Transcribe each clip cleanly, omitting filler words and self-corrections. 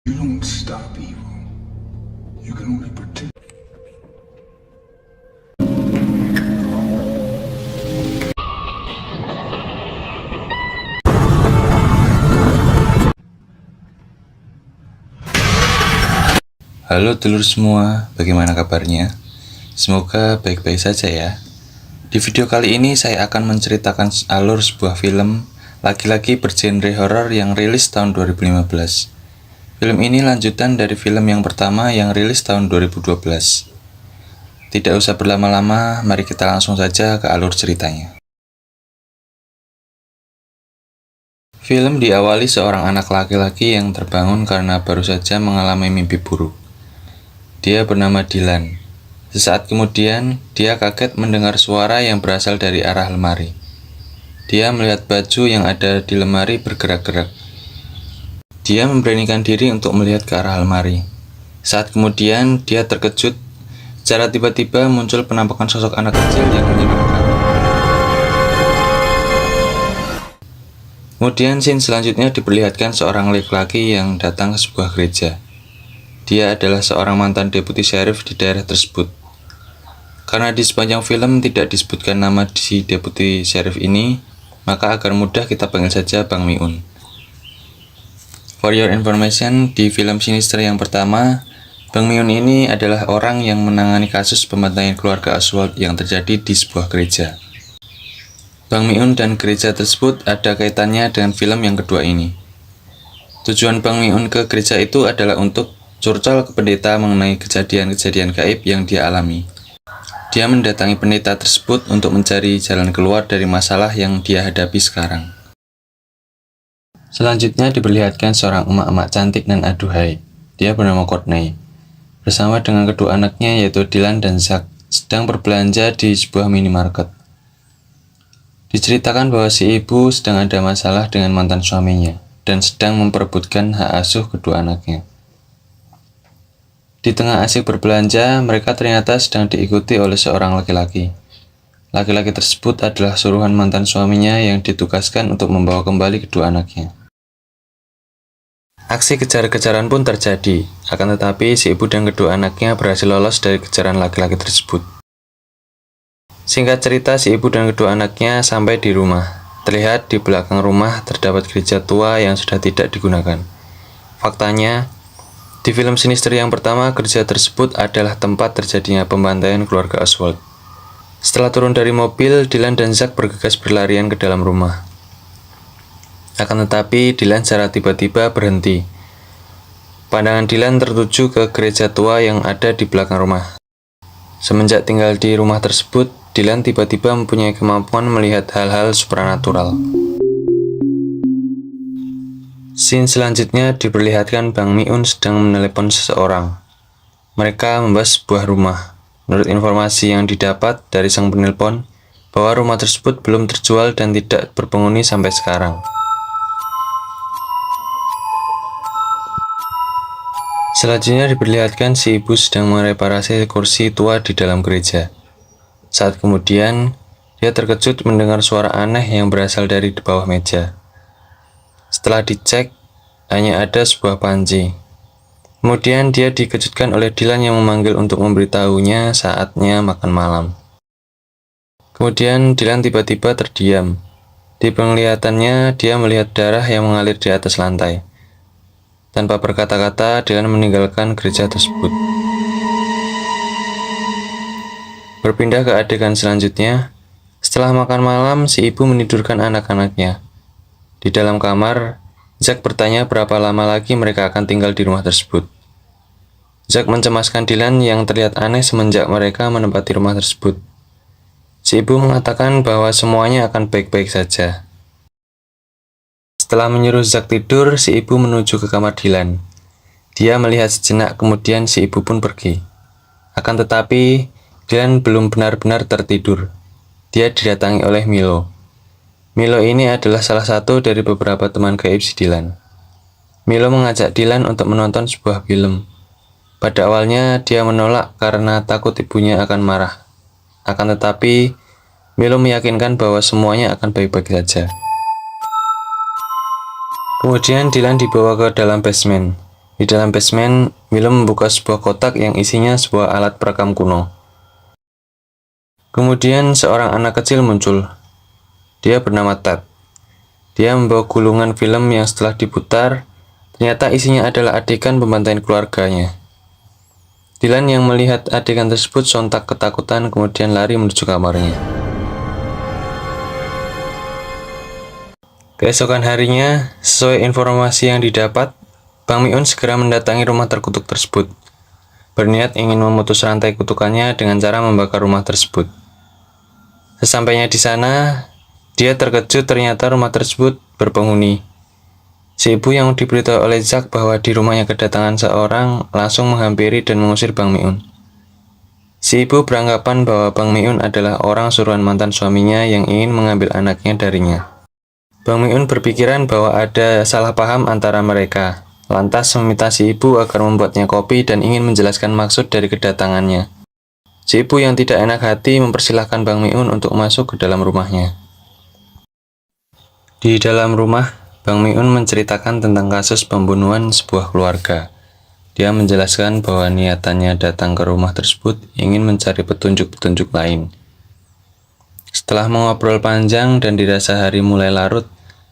You don't stop evil. You can only protect. Halo telur semua, bagaimana kabarnya? Semoga baik-baik saja ya. Di video kali ini saya akan menceritakan alur sebuah film laki-laki bergenre horor yang rilis tahun 2015. Film ini lanjutan dari film yang pertama yang rilis tahun 2012. Tidak usah berlama-lama, mari kita langsung saja ke alur ceritanya. Film diawali seorang anak laki-laki yang terbangun karena baru saja mengalami mimpi buruk. Dia bernama Dylan. Sesaat kemudian, dia kaget mendengar suara yang berasal dari arah lemari. Dia melihat baju yang ada di lemari bergerak-gerak. Dia memberanikan diri untuk melihat ke arah lemari. Saat kemudian, dia terkejut. Secara tiba-tiba muncul penampakan sosok anak kecil yang menyeramkan. Kemudian scene selanjutnya diperlihatkan seorang laki-laki yang datang ke sebuah gereja. Dia adalah seorang mantan deputi sheriff di daerah tersebut. Karena di sepanjang film tidak disebutkan nama si deputi sheriff ini, maka agar mudah kita panggil saja Bang Miun. For your information, di film Sinister yang pertama, Bang Miun ini adalah orang yang menangani kasus pembantaian keluarga Oswald yang terjadi di sebuah gereja. Bang Miun dan gereja tersebut ada kaitannya dengan film yang kedua ini. Tujuan Bang Miun ke gereja itu adalah untuk curcol ke pendeta mengenai kejadian-kejadian gaib yang dia alami. Dia mendatangi pendeta tersebut untuk mencari jalan keluar dari masalah yang dia hadapi sekarang. Selanjutnya diperlihatkan seorang emak-emak cantik dan aduhai. Dia bernama Courtney. Bersama dengan kedua anaknya yaitu Dylan dan Zach sedang berbelanja di sebuah minimarket. Diceritakan bahwa si ibu sedang ada masalah dengan mantan suaminya dan sedang memperebutkan hak asuh kedua anaknya. Di tengah asik berbelanja, mereka ternyata sedang diikuti oleh seorang laki-laki. Laki-laki tersebut adalah suruhan mantan suaminya yang ditugaskan untuk membawa kembali kedua anaknya. Aksi kejar-kejaran pun terjadi, akan tetapi si ibu dan kedua anaknya berhasil lolos dari kejaran laki-laki tersebut. Singkat cerita, si ibu dan kedua anaknya sampai di rumah. Terlihat di belakang rumah terdapat gereja tua yang sudah tidak digunakan. Faktanya, di film Sinister yang pertama, gereja tersebut adalah tempat terjadinya pembantaian keluarga Oswald. Setelah turun dari mobil, Dylan dan Zach bergegas berlarian ke dalam rumah. Akan tetapi, Dylan secara tiba-tiba berhenti. Pandangan Dylan tertuju ke gereja tua yang ada di belakang rumah. Semenjak tinggal di rumah tersebut, Dylan tiba-tiba mempunyai kemampuan melihat hal-hal supranatural. Scene selanjutnya diperlihatkan Bang Miun sedang menelepon seseorang. Mereka membahas sebuah rumah. Menurut informasi yang didapat dari sang penelpon, bahwa rumah tersebut belum terjual dan tidak berpenghuni sampai sekarang. Selanjutnya diperlihatkan si ibu sedang mereparasi kursi tua di dalam gereja. Saat kemudian, dia terkejut mendengar suara aneh yang berasal dari di bawah meja. Setelah dicek, hanya ada sebuah panci. Kemudian dia dikejutkan oleh Dylan yang memanggil untuk memberitahunya saatnya makan malam. Kemudian Dylan tiba-tiba terdiam. Di penglihatannya, dia melihat darah yang mengalir di atas lantai. Tanpa berkata-kata, Dylan meninggalkan gereja tersebut. Berpindah ke adegan selanjutnya, setelah makan malam, si ibu menidurkan anak-anaknya. Di dalam kamar, Zach bertanya berapa lama lagi mereka akan tinggal di rumah tersebut. Zach mencemaskan Dylan yang terlihat aneh semenjak mereka menempati rumah tersebut. Si ibu mengatakan bahwa semuanya akan baik-baik saja. Setelah menyuruh Zach tidur, si ibu menuju ke kamar Dylan. Dia melihat sejenak, kemudian si ibu pun pergi. Akan tetapi, Dylan belum benar-benar tertidur. Dia didatangi oleh Milo. Milo ini adalah salah satu dari beberapa teman gaib si Dylan. Milo mengajak Dylan untuk menonton sebuah film. Pada awalnya, dia menolak karena takut ibunya akan marah. Akan tetapi, Milo meyakinkan bahwa semuanya akan baik-baik saja. Kemudian Dylan dibawa ke dalam basement. Di dalam basement, Milo membuka sebuah kotak yang isinya sebuah alat perekam kuno. Kemudian seorang anak kecil muncul. Dia bernama Ted. Dia membawa gulungan film yang setelah diputar, ternyata isinya adalah adegan pembantaian keluarganya. Dylan yang melihat adegan tersebut sontak ketakutan kemudian lari menuju kamarnya. Keesokan harinya, sesuai informasi yang didapat, Bang Mi-un segera mendatangi rumah terkutuk tersebut. Berniat ingin memutus rantai kutukannya dengan cara membakar rumah tersebut. Sesampainya di sana, dia terkejut ternyata rumah tersebut berpenghuni. Si ibu yang diberitahu oleh Zack bahwa di rumahnya kedatangan seorang langsung menghampiri dan mengusir Bang Mi-un. Si ibu beranggapan bahwa Bang Mi-un adalah orang suruhan mantan suaminya yang ingin mengambil anaknya darinya. Bang Mi-un berpikiran bahwa ada salah paham antara mereka, lantas meminta si ibu agar membuatnya kopi dan ingin menjelaskan maksud dari kedatangannya. Si ibu yang tidak enak hati mempersilahkan Bang Mi-un untuk masuk ke dalam rumahnya. Di dalam rumah, Bang Mi-un menceritakan tentang kasus pembunuhan sebuah keluarga. Dia menjelaskan bahwa niatannya datang ke rumah tersebut ingin mencari petunjuk-petunjuk lain. Setelah mengobrol panjang dan dirasa hari mulai larut,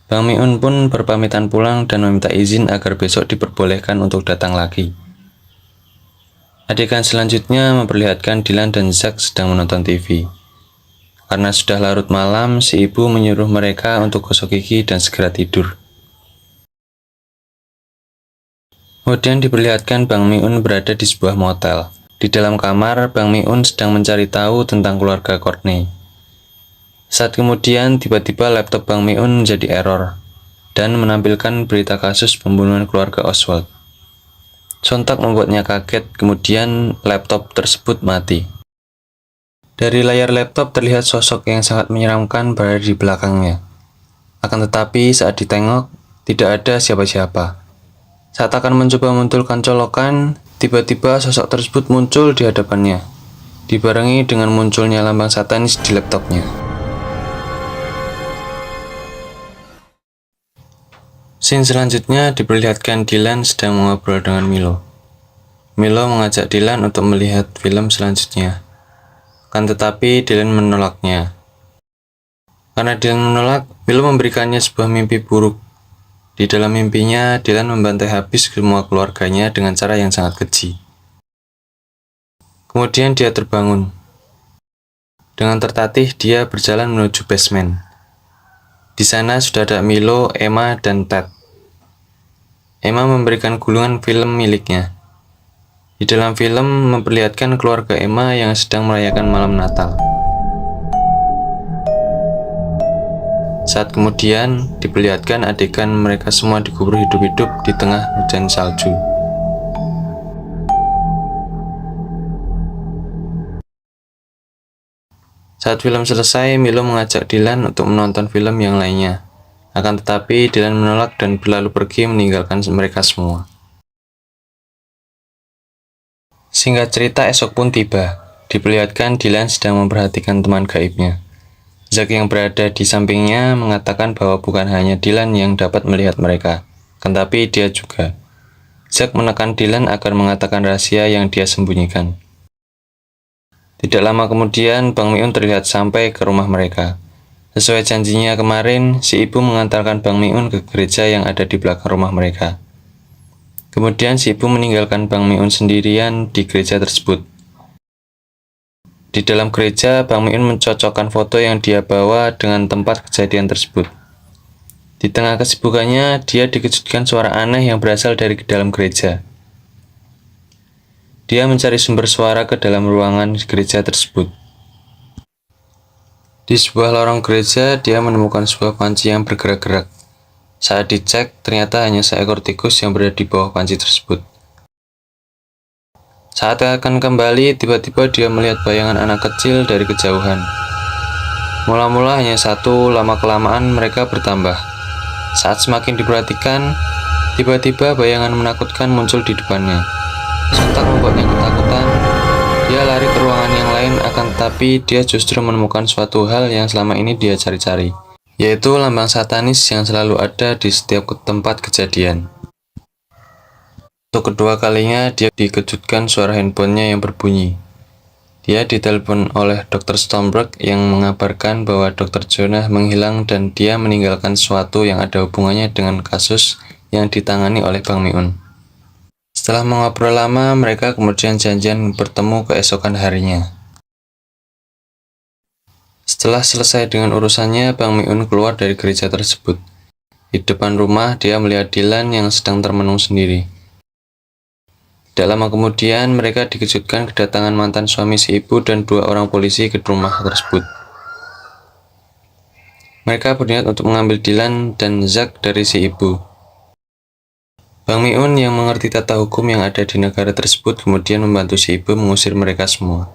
Bang Mi-un pun berpamitan pulang dan meminta izin agar besok diperbolehkan untuk datang lagi. Adegan selanjutnya memperlihatkan Dylan dan Zack sedang menonton TV. Karena sudah larut malam, si ibu menyuruh mereka untuk gosok gigi dan segera tidur. Kemudian diperlihatkan Bang Mi-un berada di sebuah motel. Di dalam kamar, Bang Mi-un sedang mencari tahu tentang keluarga Courtney. Saat kemudian, tiba-tiba laptop Bang Mi-un menjadi error dan menampilkan berita kasus pembunuhan keluarga Oswald. Sontak membuatnya kaget, kemudian laptop tersebut mati. Dari layar laptop terlihat sosok yang sangat menyeramkan berada di belakangnya. Akan tetapi saat ditengok, tidak ada siapa-siapa. Saat akan mencoba memuntulkan colokan, tiba-tiba sosok tersebut muncul di hadapannya, dibarengi dengan munculnya lambang satanis di laptopnya. Scene selanjutnya diperlihatkan Dylan sedang mengobrol dengan Milo. Milo mengajak Dylan untuk melihat film selanjutnya. Akan tetapi Dylan menolaknya. Karena Dylan menolak, Milo memberikannya sebuah mimpi buruk. Di dalam mimpinya, Dylan membantai habis semua keluarganya dengan cara yang sangat keji. Kemudian dia terbangun. Dengan tertatih, dia berjalan menuju basement. Di sana sudah ada Milo, Emma, dan Ted. Emma memberikan gulungan film miliknya. Di dalam film memperlihatkan keluarga Emma yang sedang merayakan malam Natal. Saat kemudian diperlihatkan adegan mereka semua dikubur hidup-hidup di tengah hujan salju. Saat film selesai, Milo mengajak Dylan untuk menonton film yang lainnya. Akan tetapi Dylan menolak dan berlalu pergi meninggalkan mereka semua. Singkat cerita, esok pun tiba. Diperlihatkan Dylan sedang memperhatikan teman gaibnya. Zack yang berada di sampingnya mengatakan bahwa bukan hanya Dylan yang dapat melihat mereka, tetapi dia juga. Zack menekan Dylan agar mengatakan rahasia yang dia sembunyikan. Tidak lama kemudian, Bang Mi-un terlihat sampai ke rumah mereka. Sesuai janjinya kemarin, si ibu mengantarkan Bang Mi-un ke gereja yang ada di belakang rumah mereka. Kemudian si ibu meninggalkan Bang Mi-un sendirian di gereja tersebut. Di dalam gereja, Bang Mi-un mencocokkan foto yang dia bawa dengan tempat kejadian tersebut. Di tengah kesibukannya, dia dikejutkan suara aneh yang berasal dari dalam gereja. Dia mencari sumber suara ke dalam ruangan gereja tersebut. Di sebuah lorong gereja, dia menemukan sebuah panci yang bergerak-gerak. Saat dicek, ternyata hanya seekor tikus yang berada di bawah panci tersebut. Saat akan kembali, tiba-tiba dia melihat bayangan anak kecil dari kejauhan. Mula-mula hanya satu, lama-kelamaan mereka bertambah. Saat semakin diperhatikan, tiba-tiba bayangan menakutkan muncul di depannya. Sontak membuatnya ketakutan. Dia lari ke ruangan yang lain, akan tetapi dia justru menemukan suatu hal yang selama ini dia cari-cari, yaitu lambang satanis yang selalu ada di setiap tempat kejadian. Untuk kedua kalinya, dia dikejutkan suara handphonenya yang berbunyi. Dia ditelepon oleh Dr. Sternberg yang mengabarkan bahwa Dr. Jonah menghilang dan dia meninggalkan sesuatu yang ada hubungannya dengan kasus yang ditangani oleh Bang Mi-un. Setelah mengobrol lama, mereka kemudian janjian bertemu keesokan harinya. Setelah selesai dengan urusannya, Bang Mi-un keluar dari gereja tersebut. Di depan rumah, dia melihat Dylan yang sedang termenung sendiri. Tidak lama kemudian, mereka dikejutkan kedatangan mantan suami si ibu dan 2 orang polisi ke rumah tersebut. Mereka berniat untuk mengambil Dylan dan Zack dari si ibu. Bang Mi-un yang mengerti tata hukum yang ada di negara tersebut kemudian membantu si ibu mengusir mereka semua.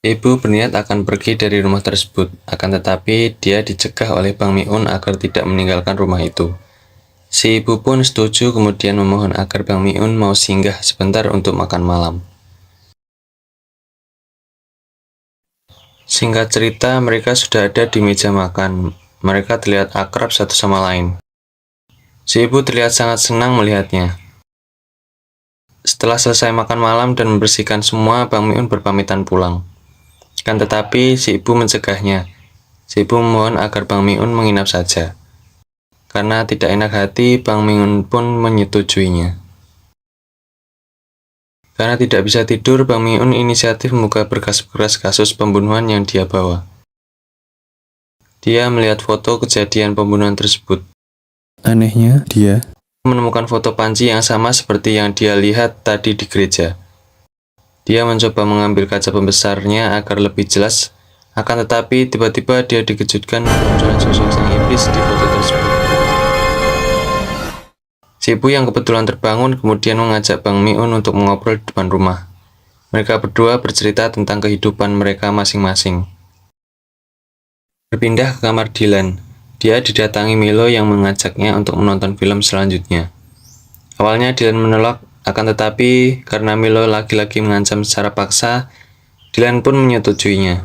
Ibu berniat akan pergi dari rumah tersebut, akan tetapi dia dicegah oleh Bang Mi-un agar tidak meninggalkan rumah itu. Si ibu pun setuju kemudian memohon agar Bang Mi-un mau singgah sebentar untuk makan malam. Singkat cerita, mereka sudah ada di meja makan. Mereka terlihat akrab satu sama lain. Si ibu terlihat sangat senang melihatnya. Setelah selesai makan malam dan membersihkan semua, Bang Mi-un berpamitan pulang. Kan tetapi si ibu mencegahnya. Si ibu memohon agar Bang Mi-un menginap saja. Karena tidak enak hati, Bang Mi-un pun menyetujuinya. Karena tidak bisa tidur, Bang Mi-un inisiatif membuka berkas-berkas kasus pembunuhan yang dia bawa. Dia melihat foto kejadian pembunuhan tersebut. Anehnya, dia Menemukan foto panci yang sama seperti yang dia lihat tadi di gereja. Dia mencoba mengambil kaca pembesarnya agar lebih jelas, akan tetapi tiba-tiba dia dikejutkan kemunculan sosok sang iblis di foto tersebut. Si ibu yang kebetulan terbangun kemudian mengajak Bang Mi-un untuk mengobrol di depan rumah. Mereka berdua bercerita tentang kehidupan mereka masing-masing. Berpindah ke kamar Dylan, dia didatangi Milo yang mengajaknya untuk menonton film selanjutnya. Awalnya Dylan menolak, akan tetapi karena Milo lagi-lagi mengancam secara paksa, Dylan pun menyetujuinya.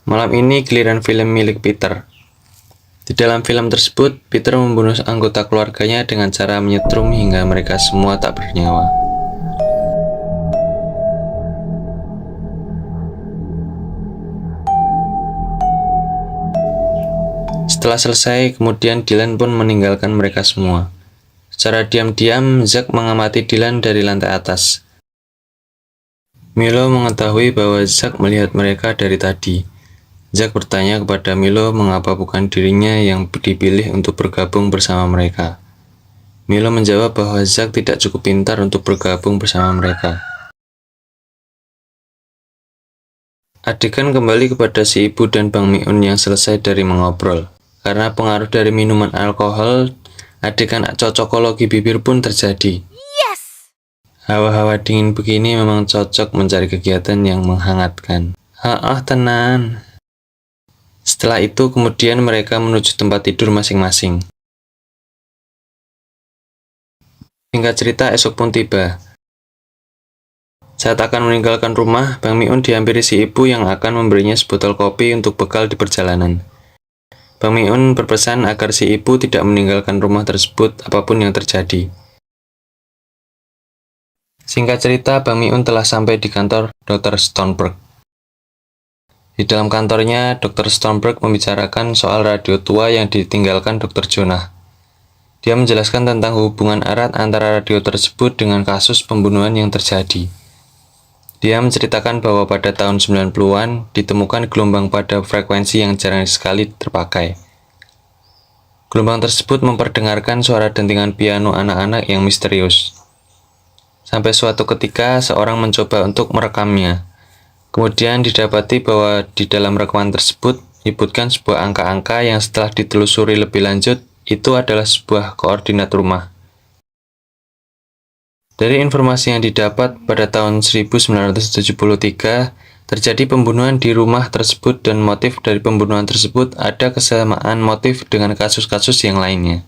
Malam ini giliran film milik Peter. Di dalam film tersebut, Peter membunuh anggota keluarganya dengan cara menyetrum hingga mereka semua tak bernyawa. Setelah selesai, kemudian Dylan pun meninggalkan mereka semua. Secara diam-diam, Zack mengamati Dylan dari lantai atas. Milo mengetahui bahwa Zack melihat mereka dari tadi. Zack bertanya kepada Milo mengapa bukan dirinya yang dipilih untuk bergabung bersama mereka. Milo menjawab bahwa Zack tidak cukup pintar untuk bergabung bersama mereka. Adegan kembali kepada si ibu dan Bang Mi-un yang selesai dari mengobrol. Karena pengaruh dari minuman alkohol, adegan cocokologi bibir pun terjadi. Hawa-hawa dingin begini memang cocok mencari kegiatan yang menghangatkan. Tenan. Setelah itu kemudian mereka menuju tempat tidur masing-masing. Singkat cerita, esok pun tiba. Saat akan meninggalkan rumah, Bang Mi-un dihampiri si ibu yang akan memberinya sebotol kopi untuk bekal di perjalanan. Bang Mi-un berpesan agar si ibu tidak meninggalkan rumah tersebut apapun yang terjadi. Singkat cerita, Bang Mi-un telah sampai di kantor Dr. Sternberg. Di dalam kantornya, Dr. Sternberg membicarakan soal radio tua yang ditinggalkan Dr. Jonah. Dia menjelaskan tentang hubungan erat antara radio tersebut dengan kasus pembunuhan yang terjadi. Dia menceritakan bahwa pada tahun 90-an ditemukan gelombang pada frekuensi yang jarang sekali terpakai. Gelombang tersebut memperdengarkan suara dentingan piano anak-anak yang misterius. Sampai suatu ketika, seorang mencoba untuk merekamnya. Kemudian didapati bahwa di dalam rekaman tersebut menyebutkan sebuah angka-angka yang setelah ditelusuri lebih lanjut, itu adalah sebuah koordinat rumah. Dari informasi yang didapat, pada tahun 1973, terjadi pembunuhan di rumah tersebut dan motif dari pembunuhan tersebut ada kesamaan motif dengan kasus-kasus yang lainnya.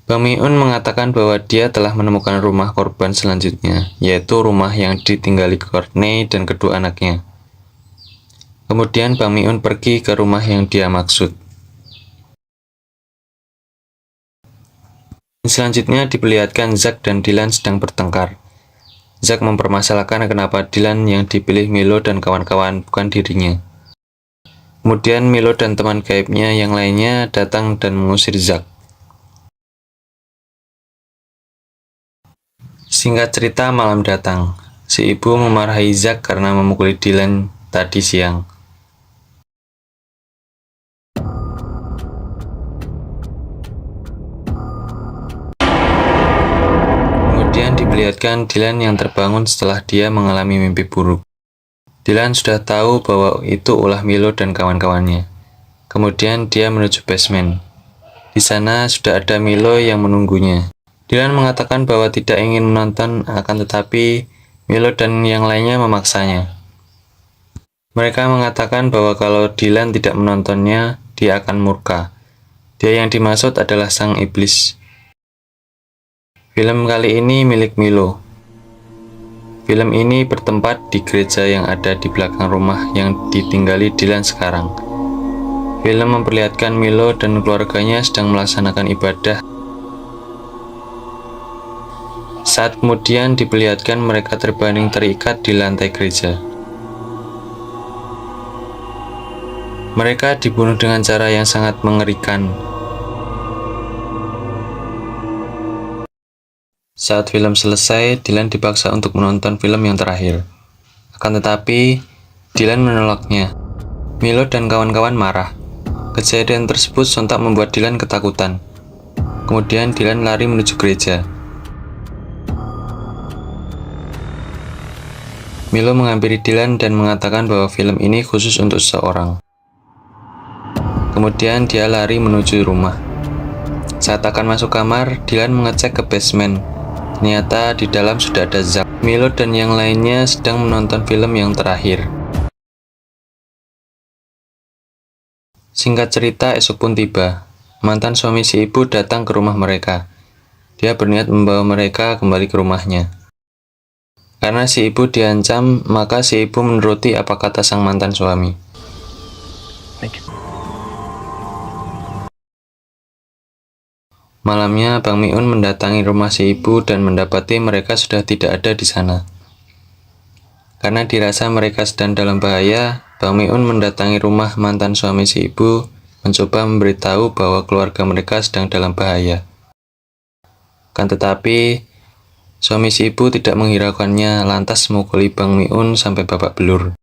Bang Mi-un mengatakan bahwa dia telah menemukan rumah korban selanjutnya, yaitu rumah yang ditinggali Courtney dan kedua anaknya. Kemudian Bang Mi-un pergi ke rumah yang dia maksud. Selanjutnya diperlihatkan Zack dan Dylan sedang bertengkar. Zack mempermasalahkan kenapa Dylan yang dipilih Milo dan kawan-kawan bukan dirinya. Kemudian Milo dan teman gaibnya yang lainnya datang dan mengusir Zack. Singkat cerita, malam datang. Si ibu memarahi Zack karena memukuli Dylan tadi siang. Kemudian diperlihatkan Dylan yang terbangun setelah dia mengalami mimpi buruk. Dylan sudah tahu bahwa itu ulah Milo dan kawan-kawannya. Kemudian dia menuju basement. Di sana sudah ada Milo yang menunggunya. Dylan mengatakan bahwa tidak ingin menonton, akan tetapi Milo dan yang lainnya memaksanya. Mereka mengatakan bahwa kalau Dylan tidak menontonnya, dia akan murka. Dia yang dimaksud adalah sang iblis. Film kali ini milik Milo. Film ini bertempat di gereja yang ada di belakang rumah yang ditinggali Dylan sekarang. Film memperlihatkan Milo dan keluarganya sedang melaksanakan ibadah. Saat kemudian diperlihatkan mereka terbaring terikat di lantai gereja. Mereka dibunuh dengan cara yang sangat mengerikan. Saat film selesai, Dylan dipaksa untuk menonton film yang terakhir. Akan tetapi, Dylan menolaknya. Milo dan kawan-kawan marah. Kejadian tersebut sontak membuat Dylan ketakutan. Kemudian Dylan lari menuju gereja. Milo menghampiri Dylan dan mengatakan bahwa film ini khusus untuk seseorang. Kemudian dia lari menuju rumah. Saat akan masuk kamar, Dylan mengecek ke basement. Ternyata di dalam sudah ada Zack. Milo dan yang lainnya sedang menonton film yang terakhir. Singkat cerita, esok pun tiba. Mantan suami si ibu datang ke rumah mereka. Dia berniat membawa mereka kembali ke rumahnya. Karena si ibu diancam, maka si ibu menuruti apa kata sang mantan suami. Malamnya, Bang Miun mendatangi rumah si ibu dan mendapati mereka sudah tidak ada di sana. Karena dirasa mereka sedang dalam bahaya, Bang Miun mendatangi rumah mantan suami si ibu, mencoba memberitahu bahwa keluarga mereka sedang dalam bahaya. Kan tetapi, suami si ibu tidak menghiraukannya, lantas memukuli Bang Miun sampai babak belur.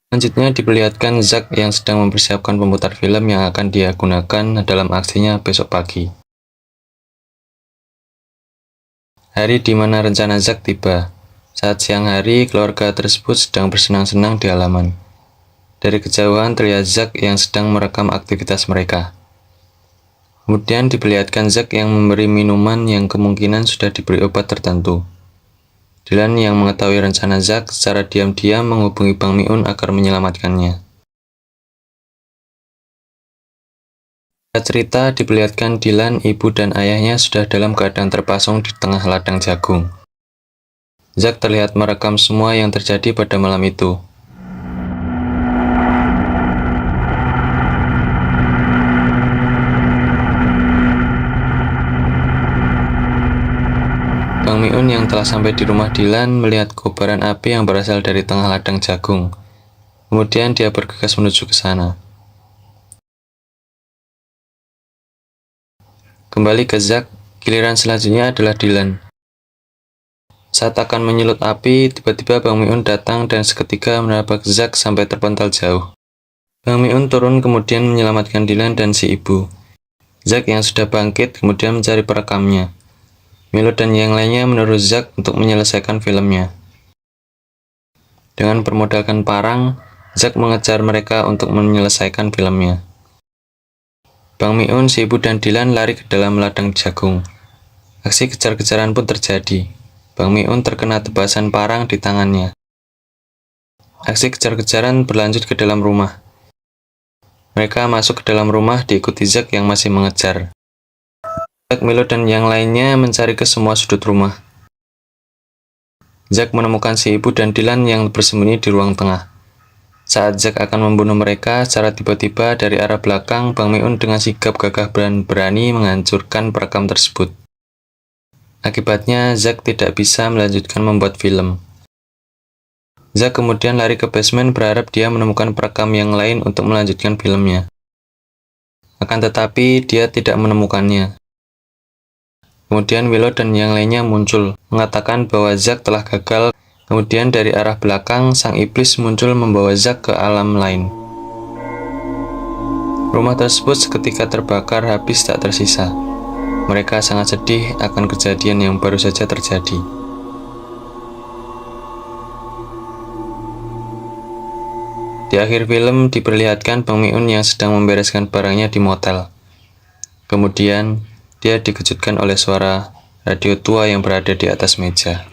Selanjutnya diperlihatkan Zack yang sedang mempersiapkan pemutar film yang akan dia gunakan dalam aksinya besok pagi. Hari di mana rencana Zack tiba. Saat siang hari, keluarga tersebut sedang bersenang-senang di halaman. Dari kejauhan terlihat Zack yang sedang merekam aktivitas mereka. Kemudian diperlihatkan Zack yang memberi minuman yang kemungkinan sudah diberi obat tertentu. Dylan yang mengetahui rencana Zack secara diam-diam menghubungi Bang Miun agar menyelamatkannya. Cerita diperlihatkan Dylan, ibu dan ayahnya sudah dalam keadaan terpasung di tengah ladang jagung. Zack terlihat merekam semua yang terjadi pada malam itu. Bang Miun yang telah sampai di rumah Dylan melihat kobaran api yang berasal dari tengah ladang jagung. Kemudian dia bergegas menuju ke sana. Kembali ke Zack, giliran selanjutnya adalah Dylan. Saat akan menyulut api, tiba-tiba Bang Miun datang dan seketika menabrak Zack sampai terpental jauh. Bang Miun turun kemudian menyelamatkan Dylan dan si ibu. Zack yang sudah bangkit kemudian mencari perekamnya. Milo dan yang lainnya menyuruh Zack untuk menyelesaikan filmnya. Dengan bermodalkan parang, Zack mengejar mereka untuk menyelesaikan filmnya. Bang Miun, si ibu dan Dylan lari ke dalam ladang jagung. Aksi kejar-kejaran pun terjadi. Bang Miun terkena tebasan parang di tangannya. Aksi kejar-kejaran berlanjut ke dalam rumah. Mereka masuk ke dalam rumah diikuti Zack yang masih mengejar. Zack, Milo dan yang lainnya mencari ke semua sudut rumah. Zack menemukan si ibu dan Dylan yang bersembunyi di ruang tengah. Saat Zack akan membunuh mereka, secara tiba-tiba dari arah belakang, Bang Mi-un dengan sigap gagah berani menghancurkan perekam tersebut. Akibatnya, Zack tidak bisa melanjutkan membuat film. Zack kemudian lari ke basement berharap dia menemukan perekam yang lain untuk melanjutkan filmnya. Akan tetapi, dia tidak menemukannya. Kemudian Willow dan yang lainnya muncul, mengatakan bahwa Zack telah gagal. Kemudian dari arah belakang, sang iblis muncul membawa Zack ke alam lain. Rumah tersebut seketika terbakar habis tak tersisa. Mereka sangat sedih akan kejadian yang baru saja terjadi. Di akhir film diperlihatkan Bang Mi-un yang sedang membereskan barangnya di motel. Kemudian, dia dikejutkan oleh suara radio tua yang berada di atas meja.